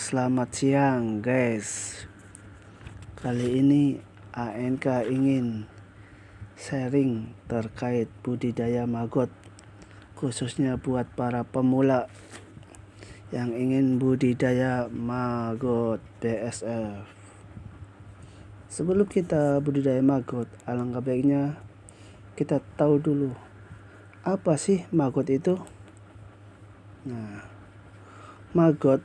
Selamat siang guys. Kali ini ANK ingin sharing terkait budidaya maggot, khususnya buat para pemula yang ingin budidaya maggot BSF. Sebelum kita budidaya maggot, alangkah baiknya kita tahu dulu apa sih maggot itu. Nah, maggot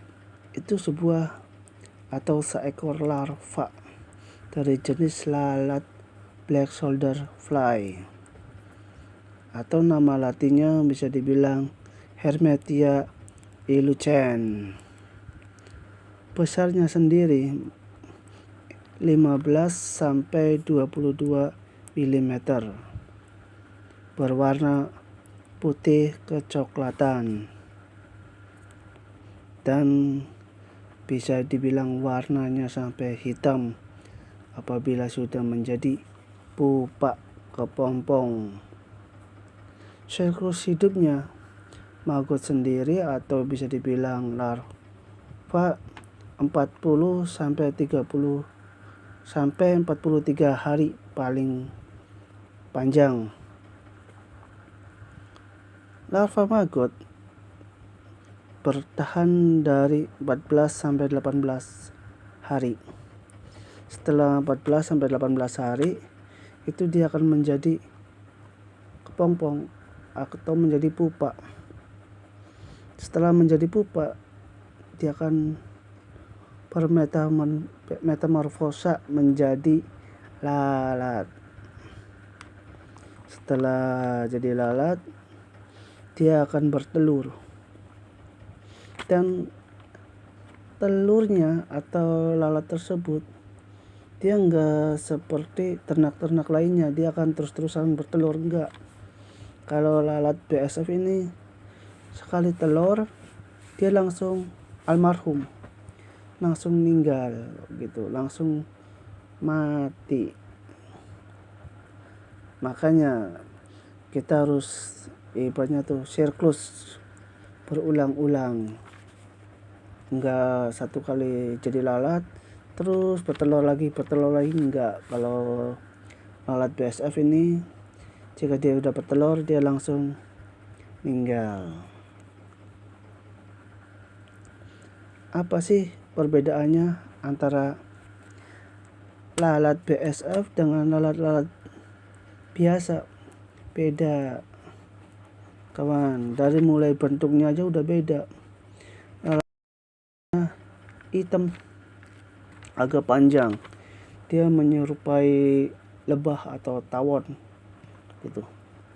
itu sebuah atau seekor larva dari jenis lalat black soldier fly, atau nama latinnya bisa dibilang Hermetia ilucens. Besarnya sendiri 15 sampai 22 mm, berwarna putih kecoklatan, dan bisa dibilang warnanya sampai hitam apabila sudah menjadi pupa kepompong. Siklus hidupnya maggot sendiri atau bisa dibilang larva 40 sampai 30 sampai 43 hari paling panjang. Larva maggot bertahan dari 14 sampai 18 hari. Setelah 14 sampai 18 hari itu dia akan menjadi kepompong atau menjadi pupa. Setelah menjadi pupa, dia akan bermetamorfosa menjadi lalat. Setelah jadi lalat, dia akan bertelur. Dan telurnya atau lalat tersebut dia enggak seperti ternak-ternak lainnya, dia akan terus-terusan bertelur, enggak. Kalau lalat BSF ini sekali telur dia langsung almarhum, langsung meninggal gitu, langsung mati. Makanya kita harus ibaratnya tuh siklus berulang-ulang. Enggak satu kali jadi lalat terus bertelur lagi enggak. Kalau lalat BSF ini jika dia udah bertelur dia langsung meninggal. Apa sih perbedaannya antara lalat BSF dengan lalat-lalat biasa? Beda kawan, dari mulai bentuknya aja udah beda. Hitam, agak panjang, dia menyerupai lebah atau tawon itu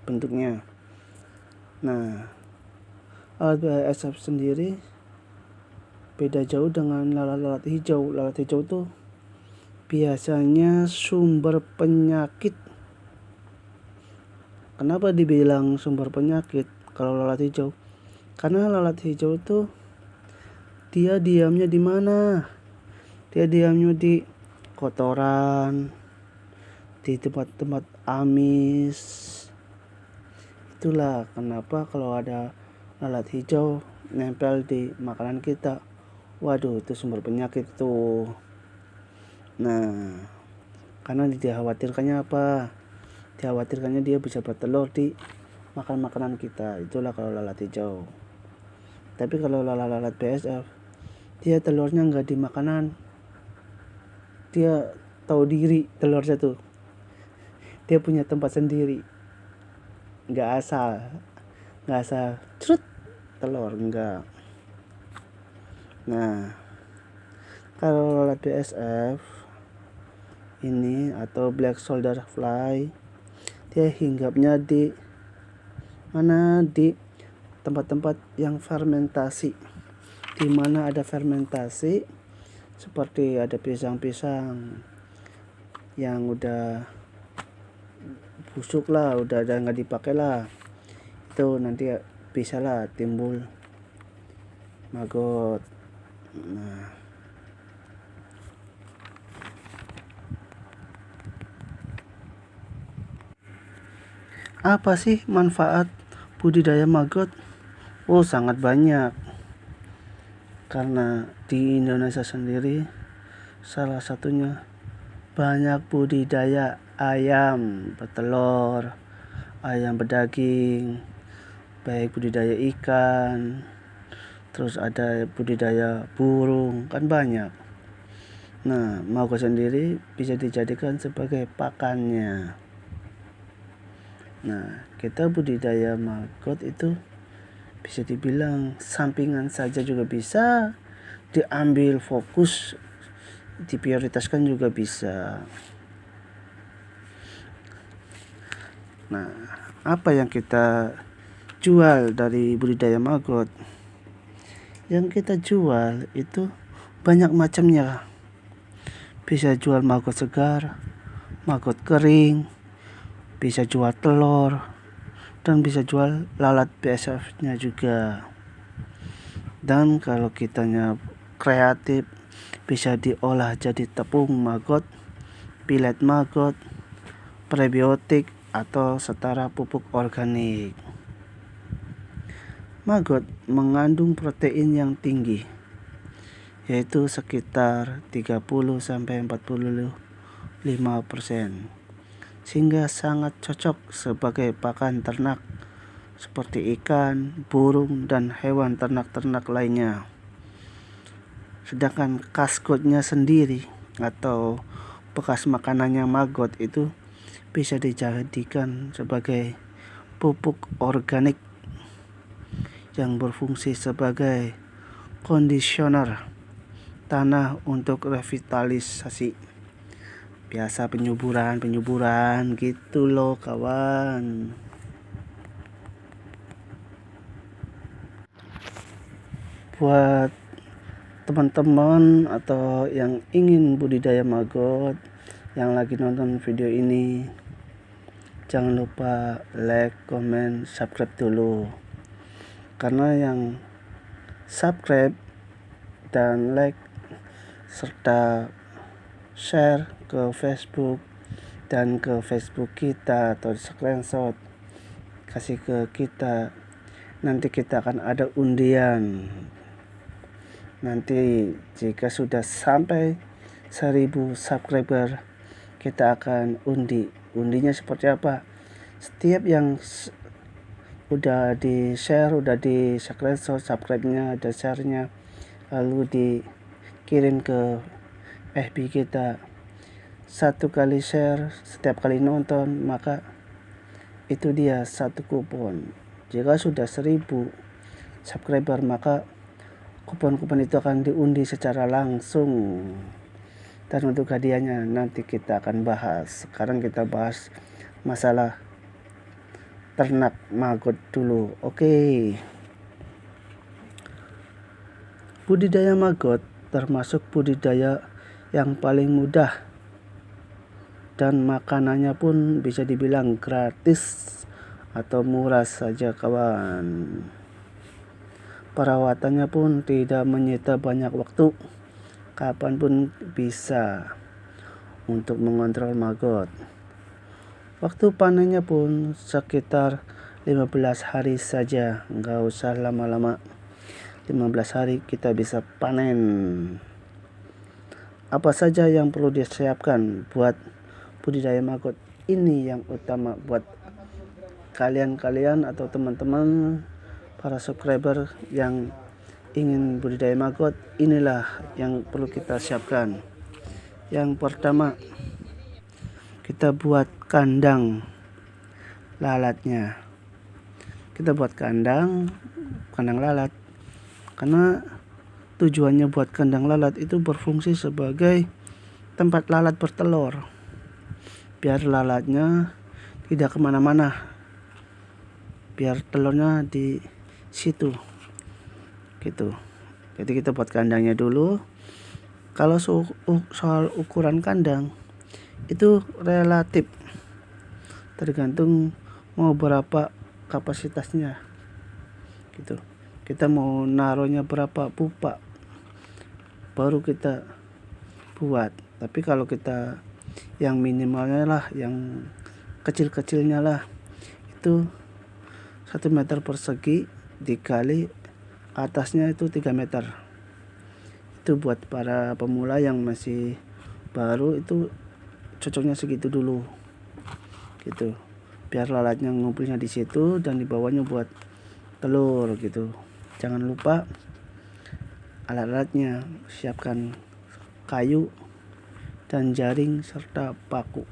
bentuknya. Nah, lalat BSF sendiri beda jauh dengan lalat hijau. Lalat hijau tuh biasanya sumber penyakit. Kenapa dibilang sumber penyakit kalau lalat hijau? Karena lalat hijau tuh dia diamnya di mana? Dia diamnya di kotoran, di tempat-tempat amis. Itulah kenapa kalau ada lalat hijau nempel di makanan kita, waduh itu sumber penyakit tuh. Nah, karena dikhawatirkannya apa? Dikhawatirkannya dia bisa bertelur di makanan kita. Itulah kalau lalat hijau. Tapi kalau lalat BSF, dia telurnya nggak di makanan, dia tahu diri telurnya tuh, dia punya tempat sendiri, nggak asal cerut telur, enggak. Nah, kalau lalat BSF ini atau black soldier fly, dia hinggapnya di mana? Di tempat-tempat yang fermentasi. Di mana ada fermentasi, seperti ada pisang-pisang yang udah busuk lah, udah nggak dipakai lah, itu nanti bisa lah timbul maggot. Nah, apa sih manfaat budidaya maggot? Oh, sangat banyak. karena di Indonesia sendiri salah satunya banyak budidaya ayam bertelur, ayam berdaging, baik budidaya ikan, terus ada budidaya burung, kan banyak. Nah, maggot sendiri bisa dijadikan sebagai pakannya. Nah, kita budidaya maggot itu bisa dibilang sampingan saja juga bisa, diambil fokus, diprioritaskan juga bisa. Nah, apa yang kita jual dari budidaya maggot? Yang kita jual itu banyak macamnya. Bisa jual maggot segar, maggot kering, bisa jual telur, dan bisa jual lalat BSF-nya juga. Dan kalau kitanya kreatif, bisa diolah jadi tepung maggot, pelet maggot, prebiotik, atau setara pupuk organik. Maggot mengandung protein yang tinggi, yaitu sekitar 30-45%, sehingga sangat cocok sebagai pakan ternak seperti ikan, burung, dan hewan ternak-ternak lainnya. Sedangkan kaskotnya sendiri atau bekas makanannya maggot itu bisa dijadikan sebagai pupuk organik yang berfungsi sebagai kondisioner tanah untuk revitalisasi. Biasa penyuburan gitu loh kawan. Buat teman-teman atau yang ingin budidaya maggot yang lagi nonton video ini, jangan lupa like, comment, subscribe dulu. Karena yang subscribe dan like serta share ke Facebook dan ke Facebook kita atau screenshot kasih ke kita, nanti kita akan ada undian. Nanti jika sudah sampai 1000 subscriber, kita akan undinya seperti apa. Setiap yang udah di share, udah di screenshot subscribe-nya, ada share-nya, lalu dikirim ke FB kita, 1 kali share setiap kali nonton, maka itu dia 1 kupon. Jika sudah 1000 subscriber, maka kupon-kupon itu akan diundi secara langsung. Dan untuk hadiahnya nanti kita akan bahas. Sekarang kita bahas masalah ternak maggot dulu. Oke. Budidaya maggot termasuk budidaya yang paling mudah dan makanannya pun bisa dibilang gratis atau murah saja kawan. Perawatannya pun tidak menyita banyak waktu, kapanpun bisa untuk mengontrol maggot. Waktu panennya pun sekitar 15 hari saja, nggak usah lama-lama. 15 hari kita bisa panen. Apa saja yang perlu disiapkan buat budidaya maggot ini yang utama buat kalian atau teman-teman para subscriber yang ingin budidaya maggot, inilah yang perlu kita siapkan. Yang pertama, kita buat kandang lalatnya. Kita buat kandang lalat, karena tujuannya buat kandang lalat itu berfungsi sebagai tempat lalat bertelur, biar lalatnya tidak kemana-mana, biar telurnya di situ gitu. Jadi kita buat kandangnya dulu. Kalau soal ukuran kandang itu relatif tergantung mau berapa kapasitasnya gitu. Kita mau naruhnya berapa pupa baru kita buat. Tapi kalau kita yang minimalnya lah, yang kecil-kecilnya lah, itu 1 meter persegi dikali atasnya itu 3 meter. Itu buat para pemula yang masih baru, itu cocoknya segitu dulu gitu, biar lalatnya ngumpulnya di situ dan di bawahnya buat telur gitu. Jangan lupa alat-alatnya, siapkan kayu dan jaring serta paku.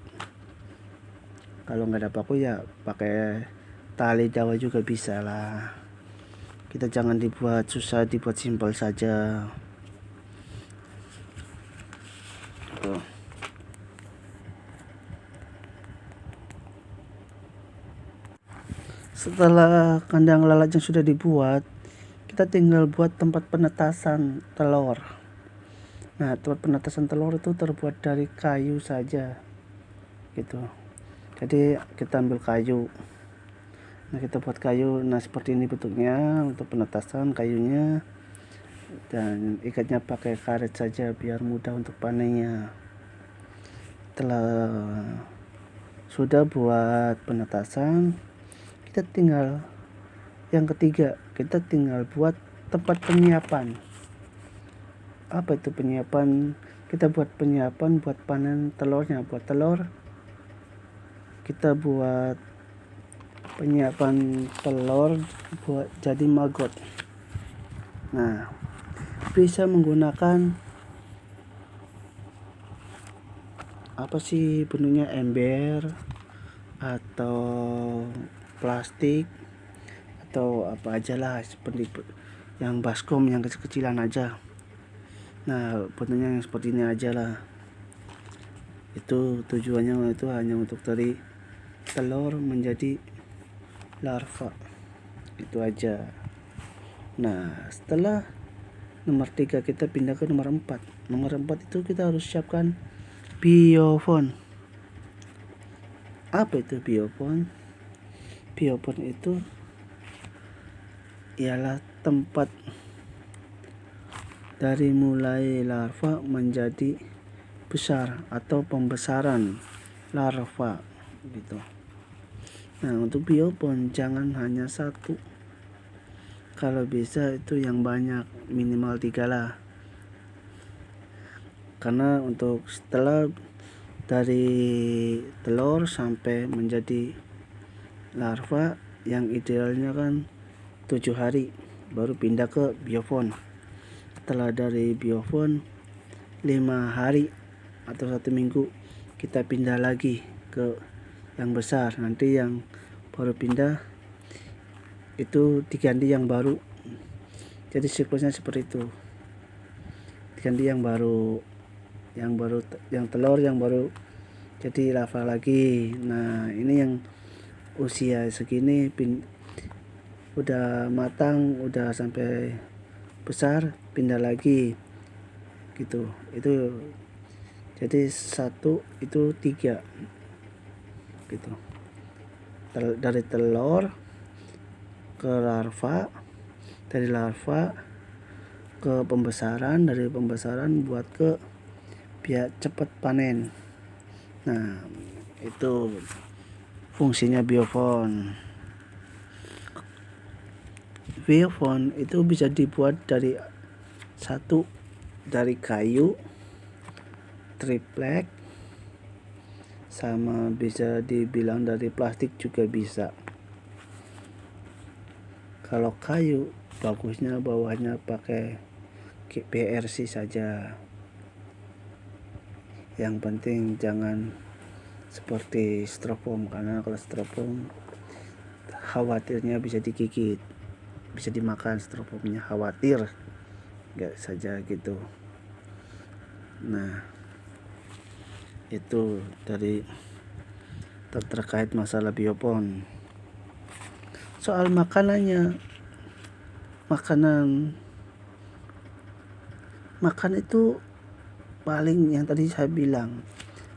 Kalau nggak ada paku ya pakai tali Jawa juga bisa lah. Kita jangan dibuat susah, dibuat simpel saja. Tuh. Setelah kandang lalat yang sudah dibuat, kita tinggal buat tempat penetasan telur. Nah, tempat penetasan telur itu terbuat dari kayu saja gitu. Jadi kita ambil kayu, nah kita buat kayu, nah seperti ini bentuknya untuk penetasan kayunya, dan ikatnya pakai karet saja biar mudah untuk panennya. Setelah sudah buat penetasan, kita tinggal yang ketiga, kita tinggal buat tempat penyiapan. Apa itu penyiapan? Kita buat penyiapan buat panen telurnya. Buat telur, kita buat penyiapan telur buat jadi maggot. Nah, bisa menggunakan apa sih bentuknya, ember atau plastik atau apa aja lah, seperti yang baskom yang kecil-kecilan aja. Nah, bentuknya yang seperti ini aja lah. Itu tujuannya itu hanya untuk dari telur menjadi larva, itu aja. Nah, setelah nomor 3 kita pindah ke nomor 4. Nomor 4 itu kita harus siapkan biofon. Apa itu biofon? Biofon itu ialah tempat dari mulai larva menjadi besar atau pembesaran larva gitu. Nah, untuk biofon jangan hanya satu, kalau bisa itu yang banyak, minimal 3 lah. Karena untuk setelah dari telur sampai menjadi larva, yang idealnya kan 7 hari baru pindah ke biofon. Setelah dari biofon 5 hari atau 1 minggu kita pindah lagi ke yang besar. Nanti yang baru pindah itu diganti yang baru. Jadi siklusnya seperti itu, diganti yang baru, yang telur yang baru jadi larva lagi. Nah, ini yang usia segini udah matang, udah sampai besar, pindah lagi gitu. Itu jadi 1 itu 3 gitu. Dari telur ke larva, dari larva ke pembesaran, dari pembesaran buat ke biar cepat panen. Nah, itu fungsinya biofon. Biofon itu bisa dibuat dari dari kayu, triplek, sama bisa dibilang dari plastik juga bisa. Kalau kayu bagusnya bawahnya pakai PRC saja. Yang penting jangan seperti styrofoam, karena kalau styrofoam khawatirnya bisa digigit, bisa dimakan styrofoamnya, khawatir nggak saja gitu. Nah, itu dari terkait masalah biofon. Soal makan itu paling yang tadi saya bilang,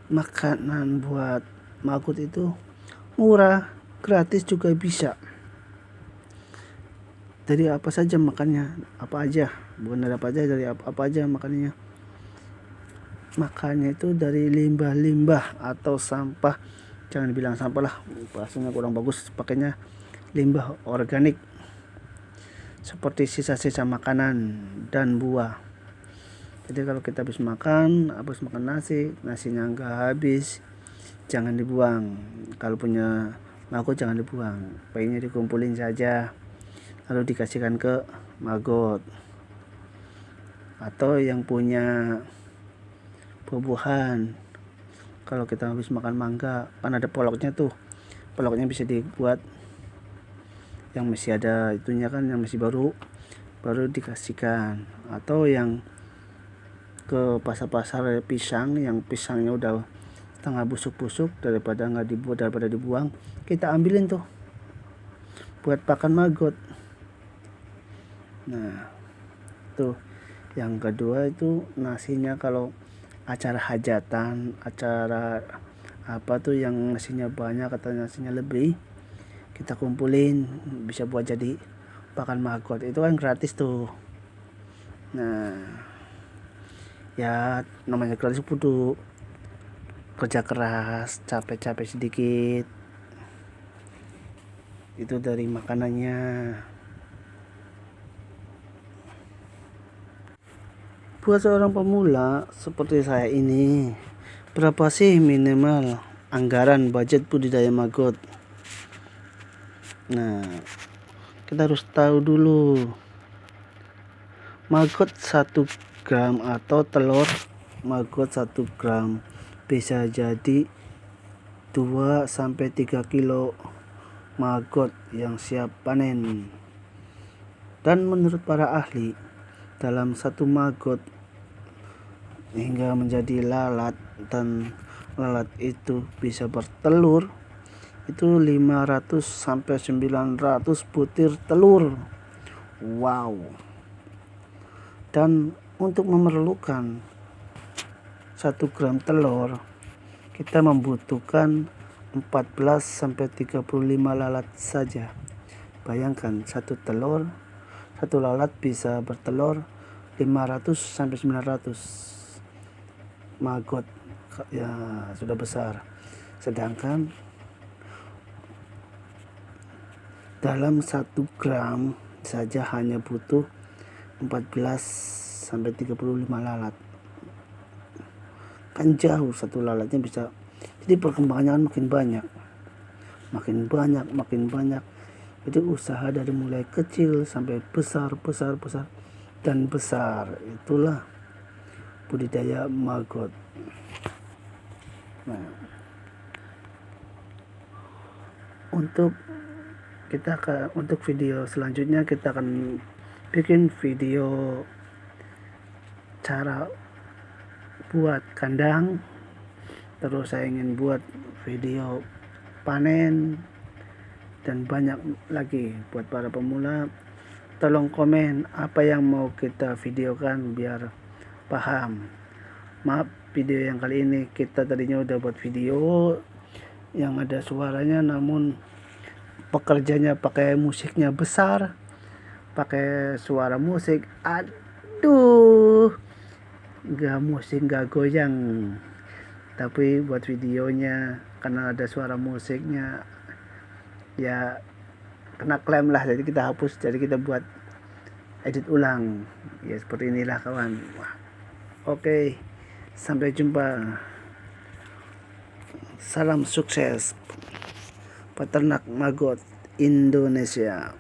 makanan buat maggot itu murah, gratis juga bisa. Dari apa saja makannya, apa aja, bukan dari apa aja, dari apa aja makannya. Makannya itu dari limbah-limbah atau sampah, jangan bilang sampah lah, bahasanya kurang bagus, pakainya limbah organik, seperti sisa-sisa makanan dan buah. Jadi kalau kita habis makan nasinya nggak habis, jangan dibuang. Kalau punya maggot jangan dibuang, baiknya dikumpulin saja lalu dikasihkan ke maggot. Atau yang punya buah-buahan, kalau kita habis makan mangga kan ada poloknya tuh, poloknya bisa dibuat yang masih ada itunya kan, yang masih baru dikasihkan. Atau yang ke pasar-pasar pisang, yang pisangnya udah setengah busuk-busuk, daripada dibuang, kita ambilin tuh buat pakan maggot. Nah tuh. Yang kedua itu nasinya, kalau acara hajatan, acara apa tuh yang nasinya banyak atau nasinya lebih, kita kumpulin bisa buat jadi pakan maggot, itu kan gratis tuh. Nah ya namanya gratis kudu kerja keras, capek-capek sedikit. Itu dari makanannya. Buat seorang pemula seperti saya ini, berapa sih minimal anggaran budget budidaya maggot? Nah, kita harus tahu dulu, maggot 1 gram atau telur maggot 1 gram bisa jadi 2-3 kilo maggot yang siap panen. Dan menurut para ahli, dalam satu maggot hingga menjadi lalat, dan lalat itu bisa bertelur itu 500-900 butir telur. Wow. Dan untuk memerlukan 1 gram telur, kita membutuhkan 14-35 lalat saja. Bayangkan, satu lalat bisa bertelur 500-900 maggot, ya sudah besar. Sedangkan dalam 1 gram saja hanya butuh 14-35 lalat. Kan jauh, satu lalatnya bisa. Jadi perkembangannya makin banyak. Jadi usaha dari mulai kecil sampai besar. Itulah budidaya maggot. Nah, untuk video selanjutnya kita akan bikin video cara buat kandang, terus saya ingin buat video panen, dan banyak lagi. Buat para pemula, tolong komen apa yang mau kita videokan biar paham. Maaf, video yang kali ini kita tadinya udah buat video yang ada suaranya, namun pekerjanya pakai musiknya besar, pakai suara musik, aduh, gak goyang. Tapi buat videonya karena ada suara musiknya ya kena klaim lah, jadi kita hapus, jadi kita buat edit ulang ya, seperti inilah kawan. Oke, sampai jumpa. Salam sukses peternak maggot Indonesia.